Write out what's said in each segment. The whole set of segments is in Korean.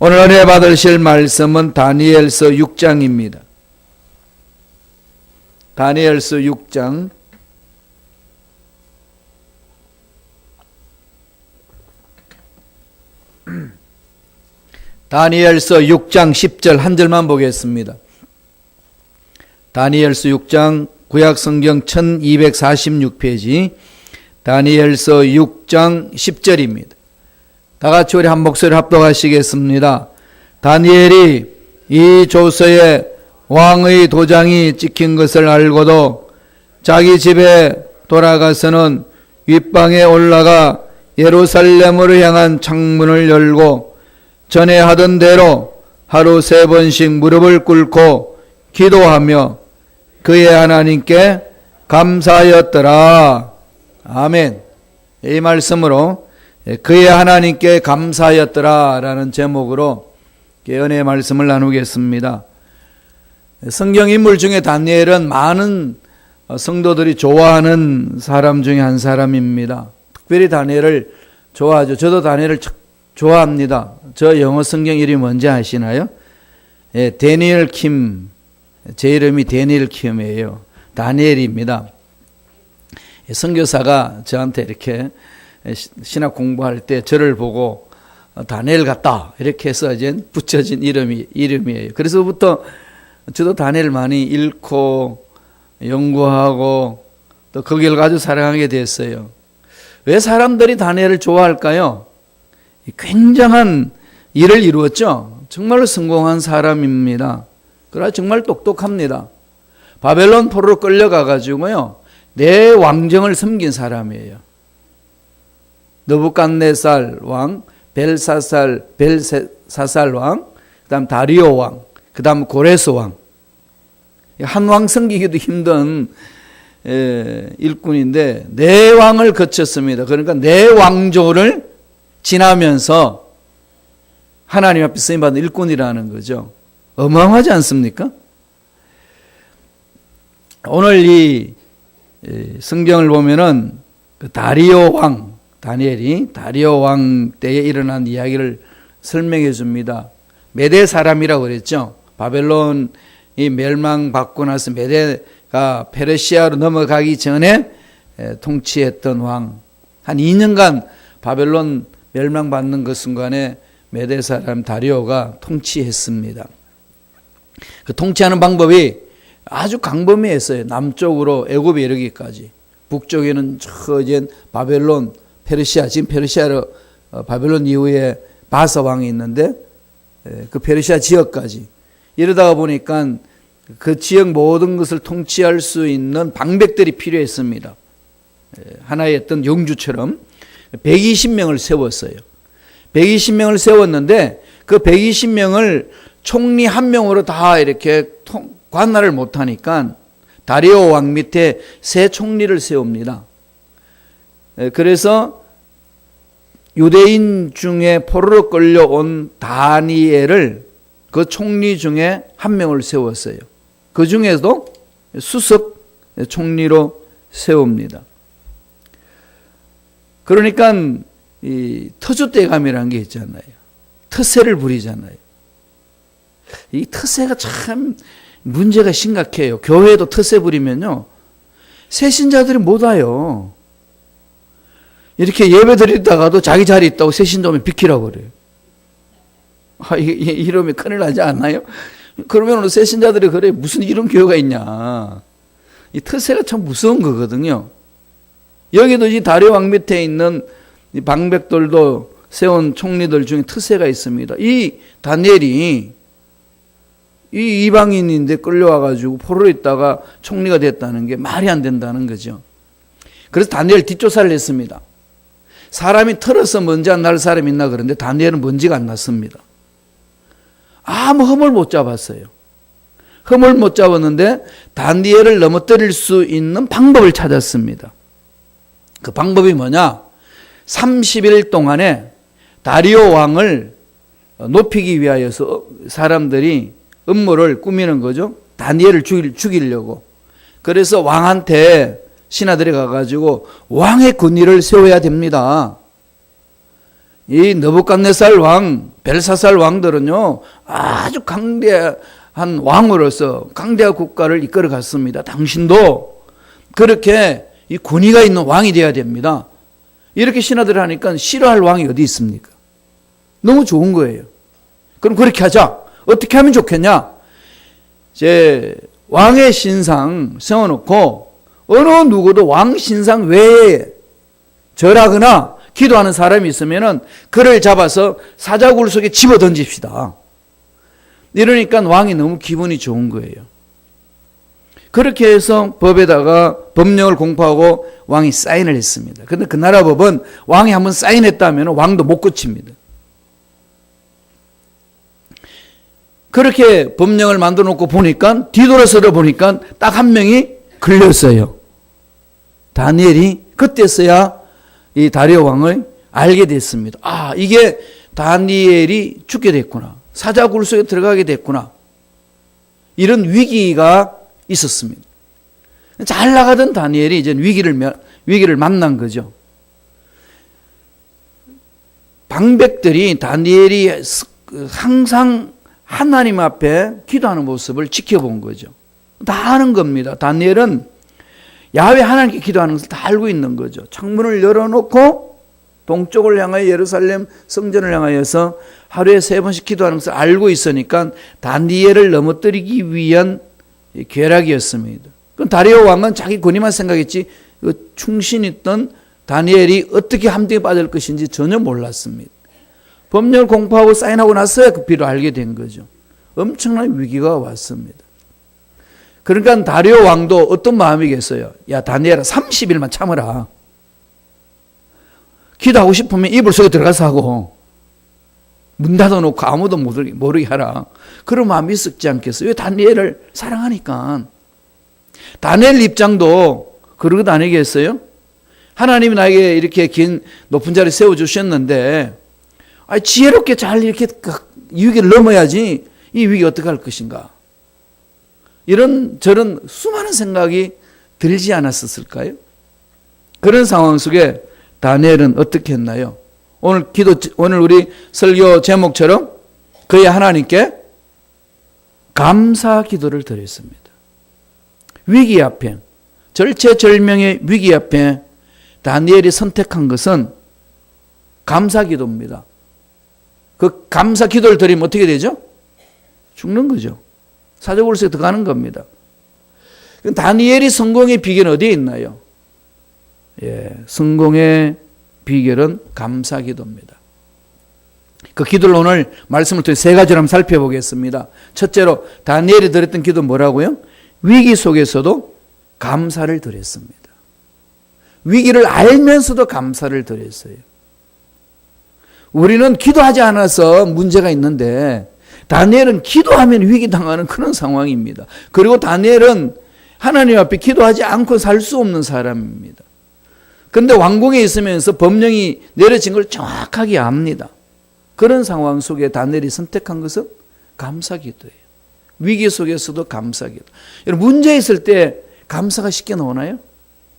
오늘 은혜 받으실 말씀은 다니엘서 6장입니다. 다니엘서 6장 다니엘서 6장 10절 한 절만 보겠습니다. 다니엘서 6장 구약성경 1246페이지 다니엘서 6장 10절입니다. 다같이 우리 한 목소리 합독하시겠습니다. 다니엘이 이 조서에 왕의 도장이 찍힌 것을 알고도 자기 집에 돌아가서는 윗방에 올라가 예루살렘으로 향한 창문을 열고 전에 하던 대로 하루 3번씩 무릎을 꿇고 기도하며 그의 하나님께 감사하였더라. 아멘. 이 말씀으로 그의 하나님께 감사하였더라 라는 제목으로 은혜의 말씀을 나누겠습니다. 성경 인물 중에 다니엘은 많은 성도들이 좋아하는 사람 중에 한 사람입니다. 특별히 다니엘을 좋아하죠. 저도 다니엘을 좋아합니다. 저 영어 성경 이름이 뭔지 아시나요? 데니엘 킴. 제 이름이 데니엘 킴이에요. 다니엘입니다. 선교사가 저한테 이렇게 신학 공부할 때 저를 보고 다니엘 같다 이렇게 해서 이제 붙여진 이름이에요. 그래서부터 저도 다니엘 많이 읽고 연구하고 또 그 길을 아주 사랑하게 됐어요. 왜 사람들이 다니엘을 좋아할까요? 굉장한 일을 이루었죠. 정말로 성공한 사람입니다. 그러나 정말 똑똑합니다. 바벨론 포로로 끌려가가지고요, 내 왕정을 섬긴 사람이에요. 느부갓네살 왕, 벨사살 왕, 그 다음 다리오 왕, 그 다음 고레스 왕. 한 왕 섬기기도 힘든 일꾼인데 네 왕을 거쳤습니다. 그러니까 네 왕조를 지나면서 하나님 앞에 쓰임받은 일꾼이라는 거죠. 어마어마하지 않습니까? 오늘 이 성경을 보면은 그 다리오 왕, 다니엘이 다리오 왕 때에 일어난 이야기를 설명해 줍니다. 메대 사람이라고 그랬죠. 바벨론이 멸망받고 나서 메대가 페르시아로 넘어가기 전에 통치했던 왕. 한 2년간 바벨론 멸망받는 그 순간에 메대 사람 다리오가 통치했습니다. 그 통치하는 방법이 아주 광범위했어요. 남쪽으로 애굽에 이르기까지. 북쪽에는 저 이제 바벨론, 페르시아, 지금 페르시아로 바벨론 이후에 바사 왕이 있는데 그 페르시아 지역까지. 이러다가 보니까 그 지역 모든 것을 통치할 수 있는 방백들이 필요했습니다. 하나의 어떤 영주처럼 120명을 세웠어요. 120명을 세웠는데 그 120명을 총리 한 명으로 다 이렇게 관할을 못하니까 다리오 왕 밑에 세 총리를 세웁니다. 그래서 유대인 중에 포로로 끌려온 다니엘을 그 총리 중에 한 명을 세웠어요. 그 중에도 수석 총리로 세웁니다. 그러니까 이 터줏대감이라는 게 있잖아요. 터세를 부리잖아요. 이 터세가 참 문제가 심각해요. 교회에도 터세 부리면요, 새신자들이 못 와요. 이렇게 예배 드리다가도 자기 자리 있다고 새신자 오면 비키라고 그래요. 이러면 큰일 나지 않나요? 그러면 새신자들이 그래, 무슨 이런 교회가 있냐. 이 터세가 참 무서운 거거든요. 여기도 이 다리오 왕 밑에 있는 이 방백들도 세운 총리들 중에 터세가 있습니다. 이 다니엘이 이 이방인인데 끌려와가지고 포로로 있다가 총리가 됐다는 게 말이 안 된다는 거죠. 그래서 다니엘 뒷조사를 했습니다. 사람이 털어서 먼지 안 날 사람이 있나 그런데 다니엘은 먼지가 안 났습니다. 아무 흠을 못 잡았어요. 흠을 못 잡았는데 다니엘을 넘어뜨릴 수 있는 방법을 찾았습니다. 그 방법이 뭐냐? 30일 동안에 다리오 왕을 높이기 위하여서 사람들이 음모를 꾸미는 거죠. 다니엘을 죽이려고. 그래서 왕한테 신하들이 가가지고 왕의 군의를 세워야 됩니다. 이 느부갓네살 왕, 벨사살 왕들은요, 아주 강대한 왕으로서 강대한 국가를 이끌어 갔습니다. 당신도 그렇게 이 권위가 있는 왕이 되어야 됩니다. 이렇게 신하들 하니까 싫어할 왕이 어디 있습니까? 너무 좋은 거예요. 그럼 그렇게 하자. 어떻게 하면 좋겠냐? 이제 왕의 신상 세워놓고 어느 누구도 왕 신상 외에 절하거나 기도하는 사람이 있으면은 그를 잡아서 사자굴 속에 집어 던집시다. 이러니까 왕이 너무 기분이 좋은 거예요. 그렇게 해서 법에다가 법령을 공포하고 왕이 사인을 했습니다. 그런데 그 나라 법은 왕이 한번 사인했다면 왕도 못 고칩니다. 그렇게 법령을 만들어 놓고 보니까 뒤돌아서다 보니까 딱 한 명이 걸렸어요. 다니엘이 그때서야 이 다리오 왕을 알게 됐습니다. 아, 이게 다니엘이 죽게 됐구나. 사자굴 속에 들어가게 됐구나. 이런 위기가 있었습니다. 잘 나가던 다니엘이 이제 위기를 만난 거죠. 방백들이 다니엘이 항상 하나님 앞에 기도하는 모습을 지켜본 거죠. 다 아는 겁니다. 다니엘은 야훼 하나님께 기도하는 것을 다 알고 있는 거죠. 창문을 열어놓고 동쪽을 향하여 예루살렘 성전을 향하여서 하루에 3번씩 기도하는 것을 알고 있으니까 다니엘을 넘어뜨리기 위한 계략이었습니다. 그럼 다리오 왕은 자기 권위만 생각했지 충신 있던 다니엘이 어떻게 함정에 빠질 것인지 전혀 몰랐습니다. 법령을 공포하고 사인하고 나서야 그 비를 알게 된 거죠. 엄청난 위기가 왔습니다. 그러니까 다리오 왕도 어떤 마음이겠어요? 야, 다니엘아, 30일만 참으라. 기도하고 싶으면 이불 속에 들어가서 하고 문 닫아놓고 아무도 모르게 하라. 그런 마음이 있었지 않겠어요? 왜 다니엘을 사랑하니까. 다니엘 입장도 그러고 다니겠어요? 하나님이 나에게 이렇게 긴 높은 자리 세워주셨는데 지혜롭게 잘 이렇게 이 위기를 넘어야지 이 위기 어떻게 할 것인가. 이런 저런 수많은 생각이 들지 않았었을까요? 그런 상황 속에 다니엘은 어떻게 했나요? 오늘 우리 설교 제목처럼 그의 하나님께 감사 기도를 드렸습니다. 위기 앞에, 절체절명의 위기 앞에 다니엘이 선택한 것은 감사 기도입니다. 그 감사 기도를 드리면 어떻게 되죠? 죽는 거죠. 사자굴 속에 들어가는 겁니다. 다니엘이 성공의 비결은 어디에 있나요? 성공의 비결은 감사 기도입니다. 그 기도를 오늘 말씀을 통해 3가지로 한번 살펴보겠습니다. 첫째로 다니엘이 드렸던 기도는 뭐라고요? 위기 속에서도 감사를 드렸습니다. 위기를 알면서도 감사를 드렸어요. 우리는 기도하지 않아서 문제가 있는데 다니엘은 기도하면 위기 당하는 그런 상황입니다. 그리고 다니엘은 하나님 앞에 기도하지 않고 살 수 없는 사람입니다. 그런데 왕궁에 있으면서 법령이 내려진 걸 정확하게 압니다. 그런 상황 속에 다니엘이 선택한 것은 감사 기도예요. 위기 속에서도 감사 기도. 여러분, 문제 있을 때 감사가 쉽게 나오나요?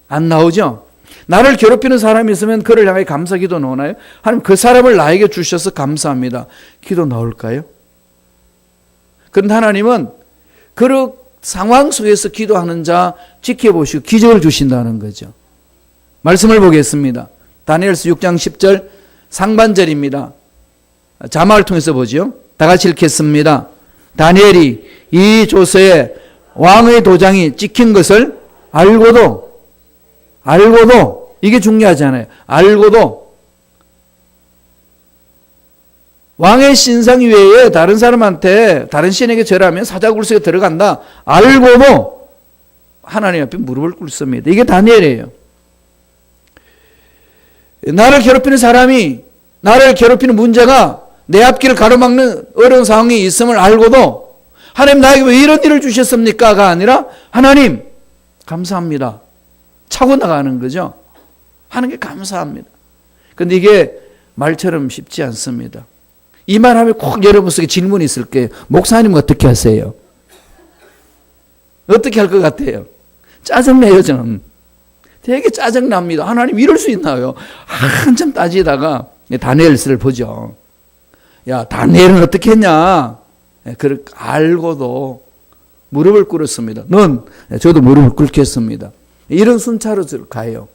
안 나오죠? 나를 괴롭히는 사람이 있으면 그를 향해 감사 기도 나오나요? 하나님 그 사람을 나에게 주셔서 감사합니다. 기도 나올까요? 그런데 하나님은 그 상황 속에서 기도하는 자 지켜보시고 기적을 주신다는 거죠. 말씀을 보겠습니다. 다니엘서 6장 10절 상반절입니다. 자막을 통해서 보죠. 다 같이 읽겠습니다. 다니엘이 이 조서에 왕의 도장이 찍힌 것을 알고도 이게 중요하잖아요. 알고도 왕의 신상 외에 다른 사람한테 다른 신에게 절하면 사자굴 속에 들어간다. 알고도 하나님 앞에 무릎을 꿇습니다. 이게 다니엘이에요. 나를 괴롭히는 사람이 나를 괴롭히는 문제가 내 앞길을 가로막는 어려운 상황이 있음을 알고도 하나님 나에게 왜 이런 일을 주셨습니까가 아니라 하나님 감사합니다. 차고 나가는 거죠. 하는 게 감사합니다. 그런데 이게 말처럼 쉽지 않습니다. 이 말하면 꼭 여러분 속에 질문이 있을 거예요. 목사님 어떻게 하세요? 어떻게 할 것 같아요? 짜증내요 저는. 되게 짜증납니다. 하나님 이럴 수 있나요? 한참 따지다가 다니엘서를 보죠. 야, 다니엘은 어떻게 했냐? 그걸 알고도 무릎을 꿇었습니다. 저도 무릎을 꿇겠습니다. 이런 순차로 가요.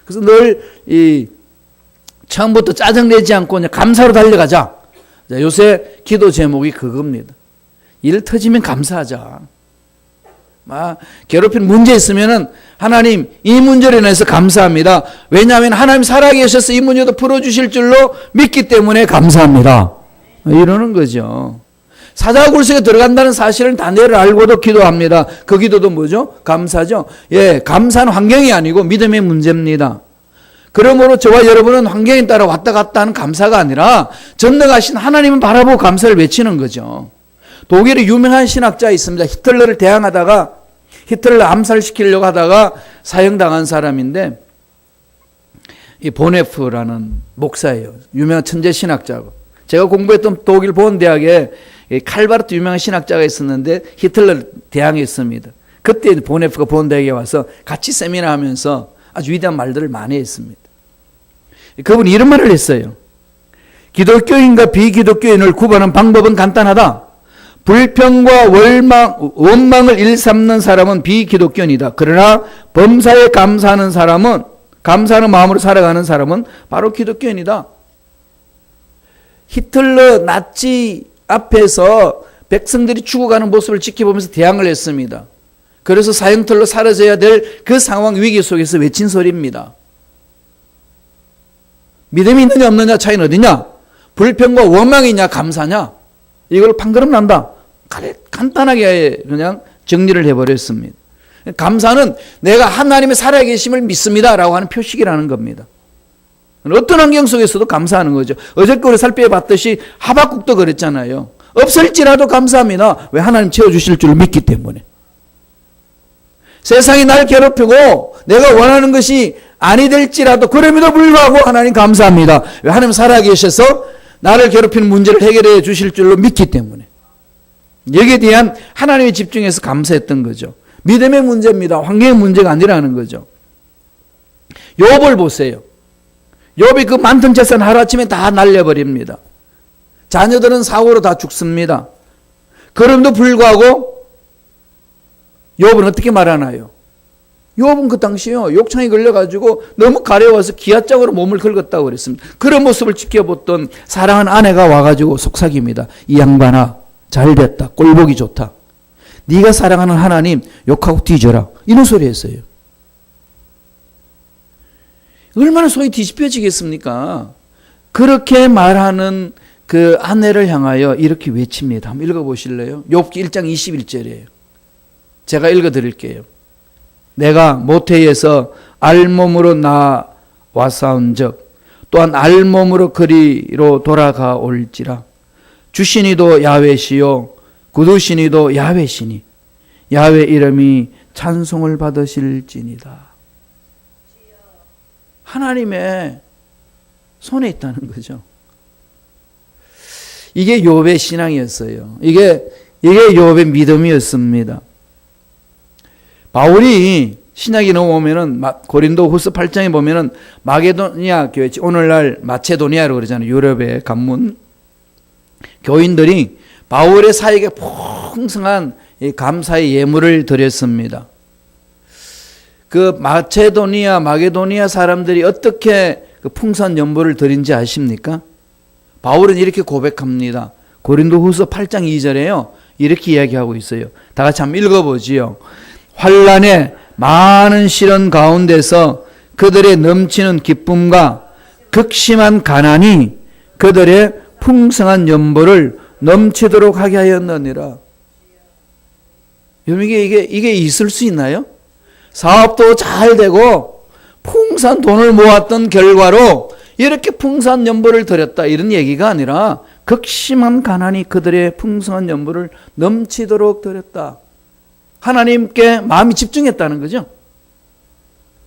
그래서 늘 처음부터 짜증내지 않고 그냥 감사로 달려가자. 요새 기도 제목이 그겁니다. 일 터지면 감사하자. 괴롭힌 문제 있으면은 하나님 이 문제로 인해서 감사합니다. 왜냐하면 하나님 살아계셔서 이 문제도 풀어주실 줄로 믿기 때문에 감사합니다. 이러는 거죠. 사자굴 속에 들어간다는 사실은 다니엘을 알고도 기도합니다. 그 기도도 뭐죠? 감사죠. 예, 감사는 환경이 아니고 믿음의 문제입니다. 그러므로 저와 여러분은 환경에 따라 왔다 갔다 하는 감사가 아니라 전능하신 하나님을 바라보고 감사를 외치는 거죠. 독일에 유명한 신학자 있습니다. 히틀러를 대항하다가 히틀러를 암살시키려고 하다가 사형당한 사람인데 이 보네프라는 목사예요. 유명한 천재 신학자고. 제가 공부했던 독일 보은대학에 칼바르트 유명한 신학자가 있었는데 히틀러를 대항했습니다. 그때 보네프가 보은대학에 와서 같이 세미나 하면서 아주 위대한 말들을 많이 했습니다. 그분이 이런 말을 했어요. 기독교인과 비기독교인을 구분하는 방법은 간단하다. 불평과 원망을 일삼는 사람은 비기독교인이다. 그러나 범사에 감사하는 사람은, 감사하는 마음으로 살아가는 사람은 바로 기독교인이다. 히틀러 나치 앞에서 백성들이 죽어가는 모습을 지켜보면서 대항을 했습니다. 그래서 사형틀로 사라져야 될 그 상황 위기 속에서 외친 소리입니다. 믿음이 있느냐 없느냐 차이는 어디냐? 불평과 원망이냐 감사냐? 이걸 판가름 난다. 간단하게 그냥 정리를 해버렸습니다. 감사는 내가 하나님의 살아계심을 믿습니다라고 하는 표식이라는 겁니다. 어떤 환경 속에서도 감사하는 거죠. 어저께 우리 살펴봤듯이 하박국도 그랬잖아요. 없을지라도 감사합니다. 왜? 하나님 채워주실 줄 믿기 때문에. 세상이 날 괴롭히고 내가 원하는 것이 아니 될지라도 그럼에도 불구하고 하나님 감사합니다. 왜? 하나님 살아계셔서 나를 괴롭히는 문제를 해결해 주실 줄로 믿기 때문에. 여기에 대한 하나님의 집중해서 감사했던 거죠. 믿음의 문제입니다. 환경의 문제가 아니라는 거죠. 욥을 보세요. 욥이 그 많던 재산 하루아침에 다 날려버립니다. 자녀들은 사고로 다 죽습니다. 그럼에도 불구하고 욥은 어떻게 말하나요? 욥은 그 당시에요. 욕창에 걸려가지고 너무 가려워서 기아짝으로 몸을 긁었다고 그랬습니다. 그런 모습을 지켜봤던 사랑하는 아내가 와가지고 속삭입니다. 이 양반아 잘 됐다. 꼴보기 좋다. 네가 사랑하는 하나님 욕하고 뒤져라. 이런 소리 했어요. 얼마나 속이 뒤집혀지겠습니까? 그렇게 말하는 그 아내를 향하여 이렇게 외칩니다. 한번 읽어보실래요? 욥기 1장 21절이에요. 제가 읽어드릴게요. 내가 모태에서 알몸으로 나와 싸운 적 또한 알몸으로 그리로 돌아가 올지라. 주시니도 야훼시요 구두시니도 야훼시니 야훼 이름이 찬송을 받으실지니다. 하나님의 손에 있다는 거죠. 이게 욥의 신앙이었어요. 이게 욥의 믿음이었습니다. 바울이 신약에 넘어오면은 고린도 후서 8장에 보면은 마게도니아 교회, 오늘날 마체도니아라고 그러잖아요. 유럽의 관문. 교인들이 바울의 사역에 풍성한 감사의 예물을 드렸습니다. 그 마게도니아 사람들이 어떻게 그 풍성한 연보를 드린지 아십니까? 바울은 이렇게 고백합니다. 고린도 후서 8장 2절에요. 이렇게 이야기하고 있어요. 다 같이 한번 읽어보지요. 환난의 많은 시련 가운데서 그들의 넘치는 기쁨과 극심한 가난이 그들의 풍성한 연보를 넘치도록 하게 하였느니라. 여러분 이게 있을 수 있나요? 사업도 잘 되고 풍성한 돈을 모았던 결과로 이렇게 풍성한 연보를 드렸다 이런 얘기가 아니라 극심한 가난이 그들의 풍성한 연보를 넘치도록 드렸다. 하나님께 마음이 집중했다는 거죠.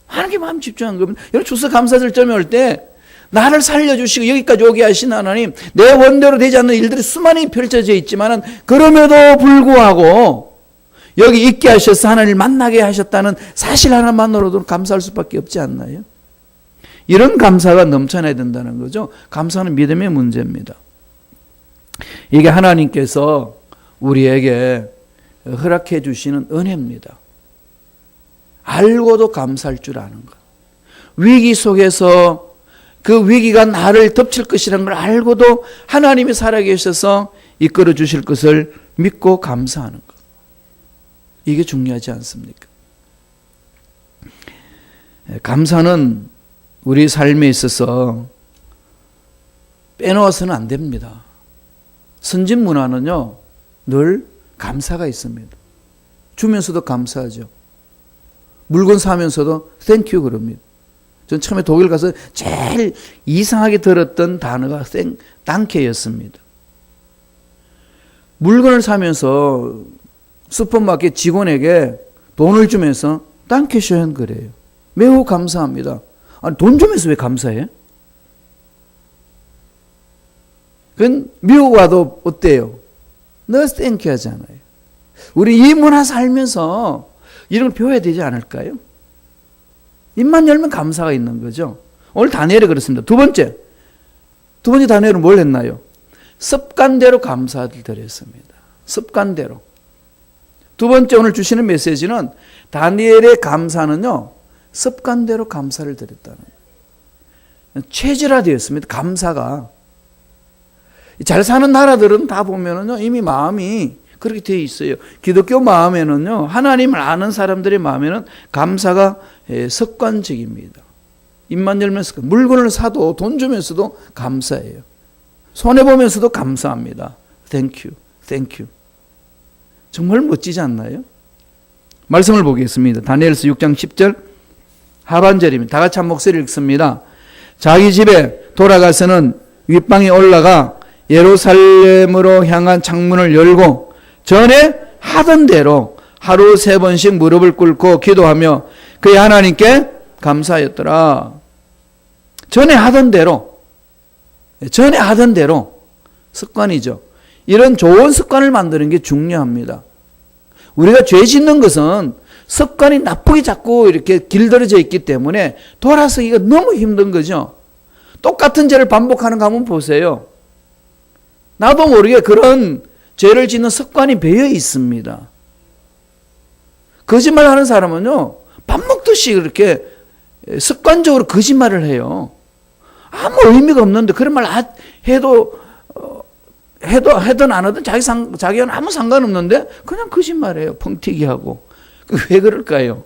하나님께 마음이 집중한 겁니다. 여러분 추수감사절점에 올 때 나를 살려주시고 여기까지 오게 하신 하나님, 내 원대로 되지 않는 일들이 수많이 펼쳐져 있지만 그럼에도 불구하고 여기 있게 하셔서 하나님을 만나게 하셨다는 사실 하나만으로도 감사할 수밖에 없지 않나요? 이런 감사가 넘쳐나야 된다는 거죠. 감사는 믿음의 문제입니다. 이게 하나님께서 우리에게 허락해 주시는 은혜입니다. 알고도 감사할 줄 아는 것. 위기 속에서 그 위기가 나를 덮칠 것이라는 걸 알고도 하나님이 살아계셔서 이끌어 주실 것을 믿고 감사하는 것. 이게 중요하지 않습니까? 감사는 우리 삶에 있어서 빼놓아서는 안 됩니다. 선진 문화는요, 늘 감사가 있습니다. 주면서도 감사하죠. 물건 사면서도 땡큐 그럽니다. 전 처음에 독일 가서 제일 이상하게 들었던 단어가 땅케였습니다. 물건을 사면서 슈퍼마켓 직원에게 돈을 주면서 땅케쇼엔 그래요. 매우 감사합니다. 아니, 돈 주면서 왜 감사해? 그건 미국 와도 어때요? 너 땡큐 하잖아요. 우리 이 문화 살면서 이런 걸 배워야 되지 않을까요? 입만 열면 감사가 있는 거죠. 오늘 다니엘이 그렇습니다. 두 번째 다니엘은 뭘 했나요? 습관대로 감사를 드렸습니다. 습관대로. 두 번째 오늘 주시는 메시지는 다니엘의 감사는요, 습관대로 감사를 드렸다는 거예요. 체질화되었습니다. 감사가. 잘 사는 나라들은 다 보면은요, 이미 마음이 그렇게 되어 있어요. 기독교 마음에는요, 하나님을 아는 사람들의 마음에는 감사가 습관적입니다. 입만 열면서 물건을 사도 돈 주면서도 감사해요. 손해보면서도 감사합니다. 땡큐, 땡큐. 정말 멋지지 않나요? 말씀을 보겠습니다. 다니엘서 6장 10절 하반절입니다. 다 같이 한 목소리 읽습니다. 자기 집에 돌아가서는 윗방에 올라가 예루살렘으로 향한 창문을 열고 전에 하던 대로 하루 3번씩 무릎을 꿇고 기도하며 그의 하나님께 감사하였더라. 전에 하던 대로 습관이죠. 이런 좋은 습관을 만드는 게 중요합니다. 우리가 죄 짓는 것은 습관이 나쁘게 자꾸 이렇게 길들여져 있기 때문에 돌아서기가 너무 힘든 거죠. 똑같은 죄를 반복하는 거 한번 보세요. 나도 모르게 그런 죄를 짓는 습관이 배어 있습니다. 거짓말하는 사람은요, 밥 먹듯이 그렇게 습관적으로 거짓말을 해요. 아무 의미가 없는데 그런 말 해든 안 하든 자기는 아무 상관없는데 그냥 거짓말해요. 펑튀기하고. 왜 그럴까요?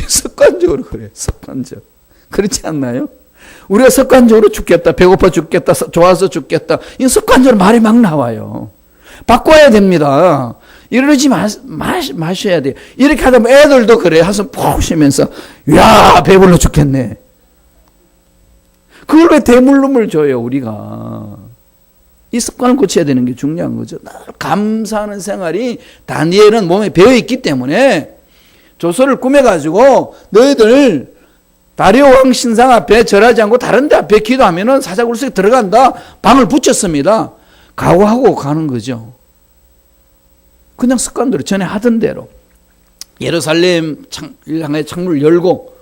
습관적으로 그래요. 습관적. 그렇지 않나요? 우리가 습관적으로 죽겠다, 배고파 죽겠다, 좋아서 죽겠다, 이 습관적으로 말이 막 나와요. 바꿔야 됩니다. 이러지 마셔야 돼요. 이렇게 하다 보면 애들도 그래. 한숨 푹 쉬면서, 야, 배불러 죽겠네. 그걸 왜 대물림을 줘요, 우리가. 이 습관을 고쳐야 되는 게 중요한 거죠. 감사하는 생활이 다니엘은 몸에 배어있기 때문에 조서를 꾸며가지고 너희들 다리오 왕 신상 앞에 절하지 않고 다른 데 앞에 기도하면은 사자굴 속에 들어간다. 방을 붙였습니다. 각오하고 가는 거죠. 그냥 습관대로 전에 하던 대로 예루살렘 향해 창문을 열고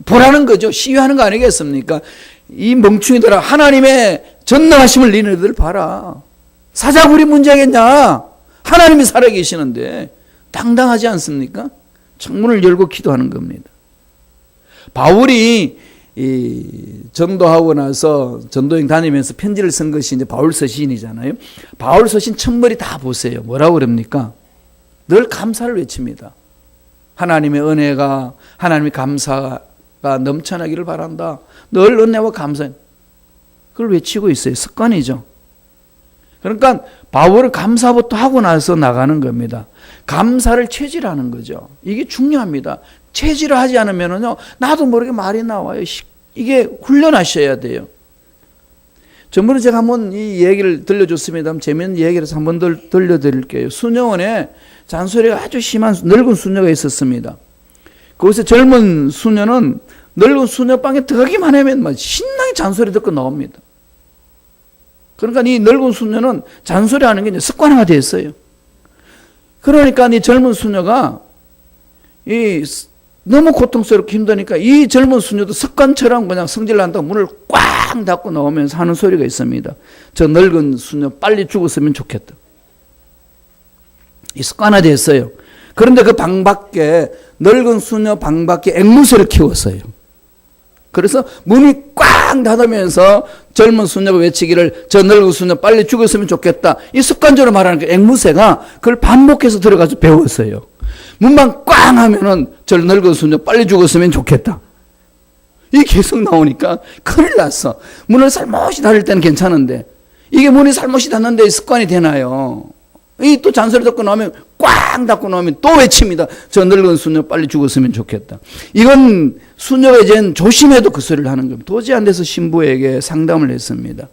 보라는 거죠. 시위하는 거 아니겠습니까? 이 멍충이들아, 하나님의 전능하심을 너희들 봐라. 사자굴이 문제겠냐? 하나님이 살아계시는데 당당하지 않습니까? 창문을 열고 기도하는 겁니다. 바울이 전도하고 나서 전도행 다니면서 편지를 쓴 것이 이제 바울 서신이잖아요. 바울 서신 첫머리 다 보세요. 뭐라고 그럽니까? 늘 감사를 외칩니다. 하나님의 은혜가, 하나님의 감사가 넘쳐나기를 바란다. 늘 은혜와 감사. 그걸 외치고 있어요. 습관이죠. 그러니까 바울은 감사부터 하고 나서 나가는 겁니다. 감사를 체질하는 거죠. 이게 중요합니다. 체질을 하지 않으면요, 나도 모르게 말이 나와요. 이게 훈련하셔야 돼요. 전번에 제가 한번 이 얘기를 들려줬습니다. 재미있는 얘기를 한번 들려드릴게요. 수녀원에 잔소리가 아주 심한 늙은 수녀가 있었습니다. 거기서 젊은 수녀는 늙은 수녀방에 들어가기만 하면 막 신나게 잔소리 듣고 나옵니다. 그러니까 이 늙은 수녀는 잔소리하는 게 이제 습관화가 됐어요. 그러니까 이 젊은 수녀가 이 너무 고통스럽고 힘드니까 이 젊은 수녀도 습관처럼 그냥 성질 난다고 문을 꽉 닫고 나오면서 하는 소리가 있습니다. 저 늙은 수녀 빨리 죽었으면 좋겠다. 이 습관화됐어요. 그런데 그 방 밖에, 늙은 수녀 방 밖에 앵무새를 키웠어요. 그래서 문이 꽉 닫으면서 젊은 수녀가 외치기를 저 늙은 수녀 빨리 죽었으면 좋겠다. 이 습관적으로 말하는 게 앵무새가 그걸 반복해서 들어가서 배웠어요. 문만 꽝 하면은 저 늙은 수녀 빨리 죽었으면 좋겠다. 이게 계속 나오니까 큰일 났어. 문을 살못이 닫을 때는 괜찮은데 이게 문이 살못이 닫는데 습관이 되나요? 이 또 잔소리 듣고 나오면 꽝 닫고 나오면 또 외칩니다. 저 늙은 수녀 빨리 죽었으면 좋겠다. 이건 수녀가 이젠 조심해도 그 소리를 하는 겁니다. 도저히 안 돼서 신부에게 상담을 했습니다.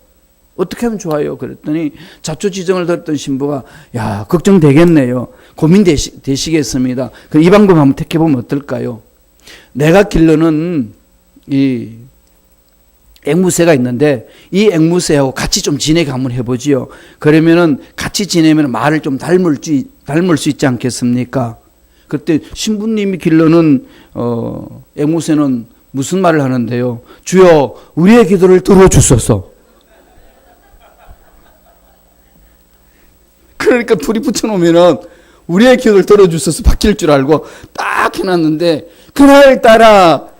어떻게 하면 좋아요? 그랬더니 자초지종을 들었던 신부가 야 걱정되겠네요. 고민되시겠습니다. 그럼 이 방법 한번 택해보면 어떨까요? 내가 기르는 이 앵무새가 있는데 이 앵무새하고 같이 좀 지내게 한번 해보지요. 그러면은 같이 지내면 말을 좀 닮을 수 있지 않겠습니까? 그때 신부님이 기르는 앵무새는 무슨 말을 하는데요? 주여 우리의 기도를 들어주소서. 그러니까 둘이 붙여놓으면은 우리의 기도를 들어주셔서 바뀔 줄 알고 딱 해놨는데 그날따라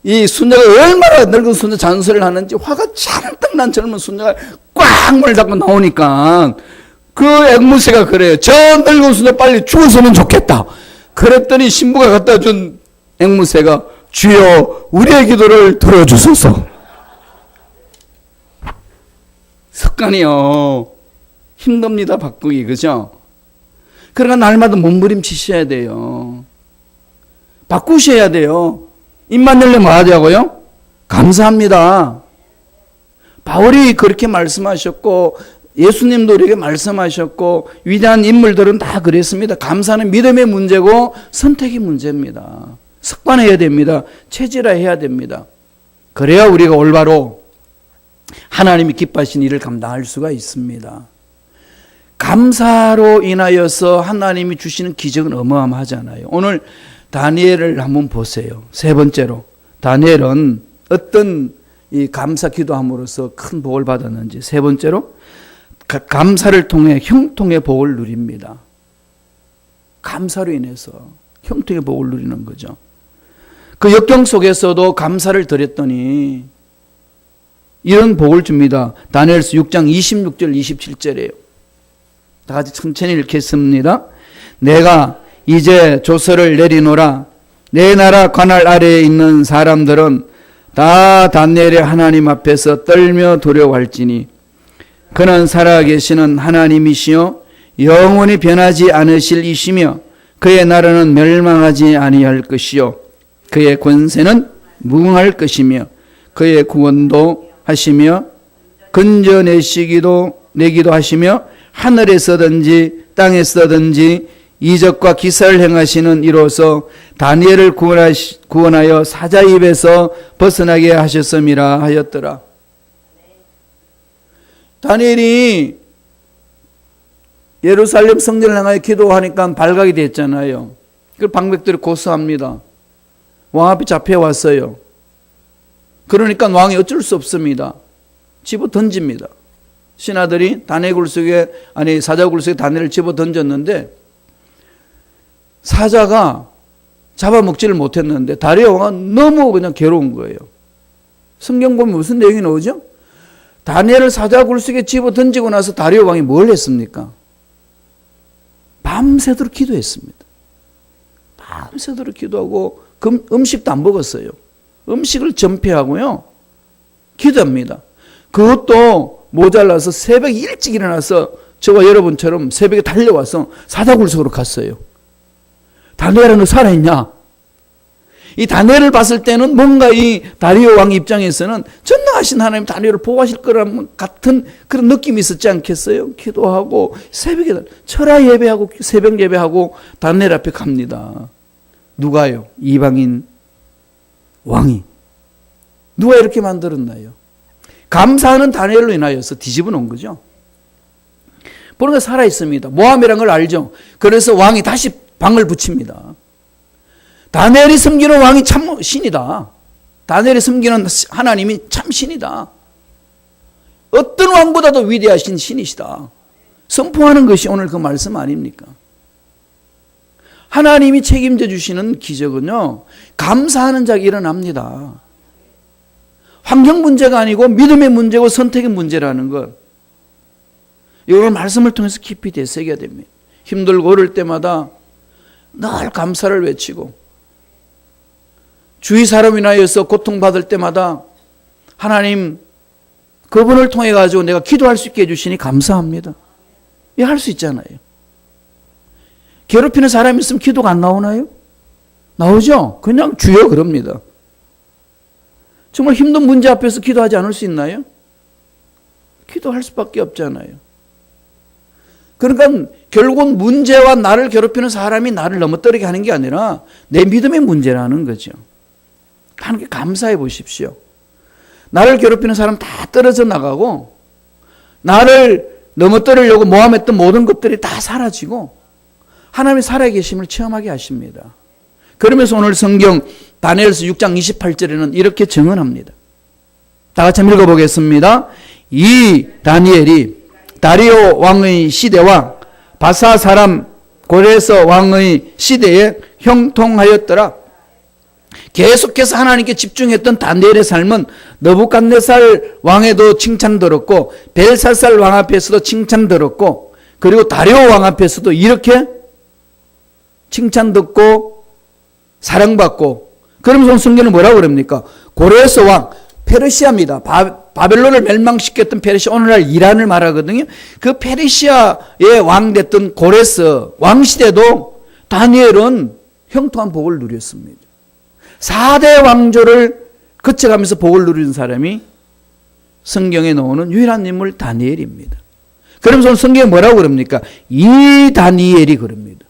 이 수녀가 얼마나 늙은 수녀 잔소리를 하는지 화가 잔뜩 난 젊은 수녀가 꽉 문을 닫고 나오니까 그 앵무새가 그래요. 저 늙은 수녀 빨리 죽었으면 좋겠다. 그랬더니 신부가 갖다 준 앵무새가 주여 우리의 기도를 들어주소서. 습관이요. 힘듭니다, 바꾸기. 그죠? 그러니까 날마다 몸부림치셔야 돼요. 바꾸셔야 돼요. 입만 열려 뭐 하자고요? 감사합니다. 바울이 그렇게 말씀하셨고 예수님도 우리에게 말씀하셨고 위대한 인물들은 다 그랬습니다. 감사는 믿음의 문제고 선택의 문제입니다. 습관해야 됩니다. 체질화해야 됩니다. 그래야 우리가 올바로 하나님이 기뻐하신 일을 감당할 수가 있습니다. 감사로 인하여서 하나님이 주시는 기적은 어마어마하잖아요. 오늘 다니엘을 한번 보세요. 세 번째로 다니엘은 어떤 이 감사 기도함으로써 큰 복을 받았는지. 세 번째로 감사를 통해 형통의 복을 누립니다. 감사로 인해서 형통의 복을 누리는 거죠. 그 역경 속에서도 감사를 드렸더니 이런 복을 줍니다. 다니엘서 6장 26절 27절이에요. 다 같이 천천히 읽겠습니다. 내가 이제 조서를 내리노라. 내 나라 관할 아래에 있는 사람들은 다 다니엘의 하나님 앞에서 떨며 두려워할지니 그는 살아계시는 하나님이시요 영원히 변하지 않으실 이시며 그의 나라는 멸망하지 아니할 것이요 그의 권세는 무궁할 것이며 그의 구원도 하시며 건져내시기도 내기도 하시며 하늘에서든지 땅에서든지 이적과 기사를 행하시는 이로써 다니엘을 구원하여 사자 입에서 벗어나게 하셨음이라 하였더라. 다니엘이 예루살렘 성전을 향하여 기도하니까 발각이 됐잖아요. 그걸 방백들이 고소합니다. 왕 앞에 잡혀왔어요. 그러니까 왕이 어쩔 수 없습니다. 집어 던집니다. 신하들이 사자 굴 속에 다니엘을 집어 던졌는데 사자가 잡아먹지를 못했는데 다리오 왕은 너무 그냥 괴로운 거예요. 성경 보면 무슨 내용이 나오죠? 다니엘을 사자 굴 속에 집어 던지고 나서 다리오 왕이 뭘 했습니까? 밤새도록 기도했습니다. 밤새도록 기도하고 음식도 안 먹었어요. 음식을 전폐하고요. 기도합니다. 그것도 모자라서 새벽에 일찍 일어나서 저와 여러분처럼 새벽에 달려와서 사자굴 속으로 갔어요. 다니엘아 너 살아있냐? 이 다니엘을 봤을 때는 뭔가 이 다리오 왕 입장에서는 전능하신 하나님 다니엘을 보호하실 거라는 같은 그런 느낌이 있었지 않겠어요? 기도하고 새벽에 철야 예배하고 새벽 예배하고 다니엘 앞에 갑니다. 누가요? 이방인 왕이. 누가 이렇게 만들었나요? 감사하는 다니엘로 인하여서 뒤집어 놓은 거죠. 보니까 살아있습니다. 모함이라는 걸 알죠. 그래서 왕이 다시 방을 붙입니다. 다니엘이 섬기는 왕이 참 신이다. 다니엘이 섬기는 하나님이 참 신이다. 어떤 왕보다도 위대하신 신이시다. 선포하는 것이 오늘 그 말씀 아닙니까? 하나님이 책임져 주시는 기적은요, 감사하는 자가 일어납니다. 환경 문제가 아니고 믿음의 문제고 선택의 문제라는 것. 이걸 말씀을 통해서 깊이 되새겨야 됩니다. 힘들고 어려울 때마다 늘 감사를 외치고, 주위 사람이 인하여서 고통받을 때마다 하나님 그분을 통해 가지고 내가 기도할 수 있게 해주시니 감사합니다. 이 할 수 있잖아요. 괴롭히는 사람이 있으면 기도가 안 나오나요? 나오죠? 그냥 주여 그럽니다. 정말 힘든 문제 앞에서 기도하지 않을 수 있나요? 기도할 수밖에 없잖아요. 그러니까 결국은 문제와 나를 괴롭히는 사람이 나를 넘어뜨리게 하는 게 아니라 내 믿음의 문제라는 거죠. 하나님께 감사해 보십시오. 나를 괴롭히는 사람 다 떨어져 나가고 나를 넘어뜨리려고 모함했던 모든 것들이 다 사라지고 하나님의 살아계심을 체험하게 하십니다. 그러면서 오늘 성경 다니엘서 6장 28절에는 이렇게 증언합니다. 다 같이 한번 읽어보겠습니다. 이 다니엘이 다리오 왕의 시대와 바사 사람 고레서 왕의 시대에 형통하였더라. 계속해서 하나님께 집중했던 다니엘의 삶은 느부갓네살 왕에도 칭찬 들었고 벨사살 왕 앞에서도 칭찬 들었고 그리고 다리오 왕 앞에서도 이렇게 칭찬 듣고 사랑받고, 그러면서 성경은 뭐라고 그럽니까? 고레스 왕, 페르시아입니다. 바벨론을 멸망시켰던 페르시아, 오늘날 이란을 말하거든요. 그 페르시아의 왕 됐던 고레스 왕 시대도 다니엘은 형통한 복을 누렸습니다. 4대 왕조를 거쳐가면서 복을 누리는 사람이 성경에 나오는 유일한 인물 다니엘입니다. 그러면서 성경에 뭐라고 그럽니까? 이 다니엘이 그럽니다.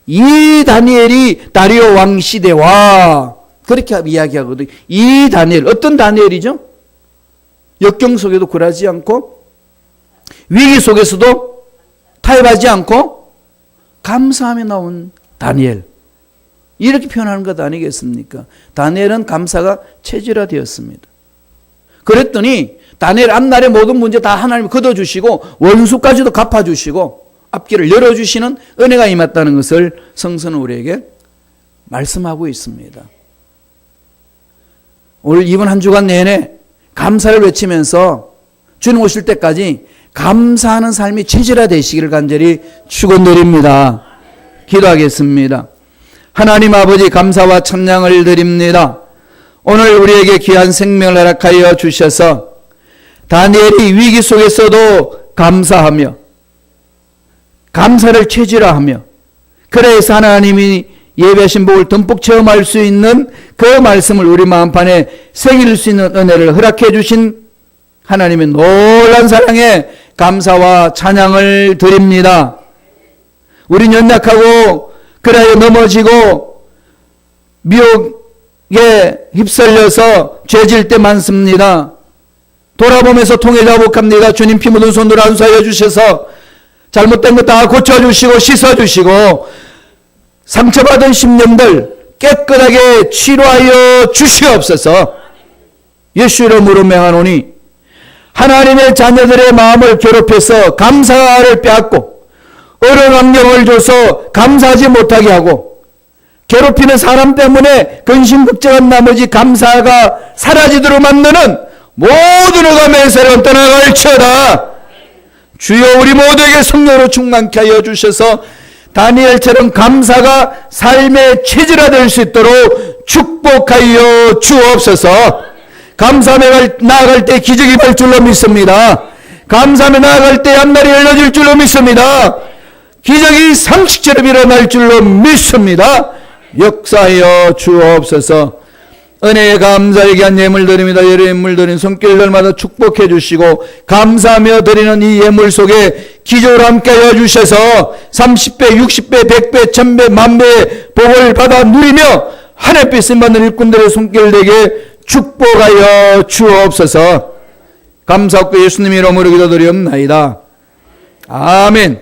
이 다니엘이 다리오 왕 시대와 그렇게 이야기하거든요. 이 다니엘, 어떤 다니엘이죠? 역경 속에도 굴하지 않고 위기 속에서도 타협하지 않고 감사함에 나온 다니엘, 이렇게 표현하는 것 아니겠습니까? 다니엘은 감사가 체질화되었습니다. 그랬더니 다니엘 앞날의 모든 문제 다 하나님이 걷어주시고 원수까지도 갚아주시고 앞길을 열어주시는 은혜가 임했다는 것을 성서는 우리에게 말씀하고 있습니다. 오늘 이번 한 주간 내내 감사를 외치면서 주님 오실 때까지 감사하는 삶이 체질화되시기를 간절히 축원드립니다. 기도하겠습니다. 하나님 아버지, 감사와 찬양을 드립니다. 오늘 우리에게 귀한 생명을 허락하여 주셔서 다니엘이 위기 속에서도 감사하며 감사를 체질화하며 그래서 하나님이 예배하신 복을 듬뿍 체험할 수 있는 그 말씀을 우리 마음판에 새길 수 있는 은혜를 허락해 주신 하나님의 놀라운 사랑에 감사와 찬양을 드립니다. 우린 연약하고 그래야 넘어지고 미혹에 휩쓸려서 죄질 때 많습니다. 돌아보면서 통해 자복합니다. 주님 피 묻은 손으로 안수하여 주셔서 잘못된 것 다 고쳐주시고 씻어주시고 상처받은 심령들 깨끗하게 치료하여 주시옵소서. 예수 이름으로 명하노니 하나님의 자녀들의 마음을 괴롭혀서 감사를 빼앗고 어려운 환경을 줘서 감사하지 못하게 하고 괴롭히는 사람 때문에 근심걱정한 나머지 감사가 사라지도록 만드는 모든 의가 맹세를 떠나갈지어다. 주여 우리 모두에게 성령으로 충만케 하여 주셔서 다니엘처럼 감사가 삶의 체질화될 수 있도록 축복하여 주옵소서. 감사하며 나아갈 때 기적이 발 줄로 믿습니다. 감사하며 나아갈 때 앞날이 열려질 줄로 믿습니다. 기적이 상식처럼 일어날 줄로 믿습니다. 역사하여 주옵소서. 은혜에 감사에 귀한 예물 드립니다. 여러 예물 드린 손길들마다 축복해 주시고 감사하며 드리는 이 예물 속에 기적을 함께 하여 주셔서 30배, 60배, 100배, 1000배, 10,000배의 복을 받아 누리며 하늘빛 쓰임받는 일꾼들의 손길되게 축복하여 주옵소서. 감사하고 예수님 이름으로 기도드리옵나이다. 아멘.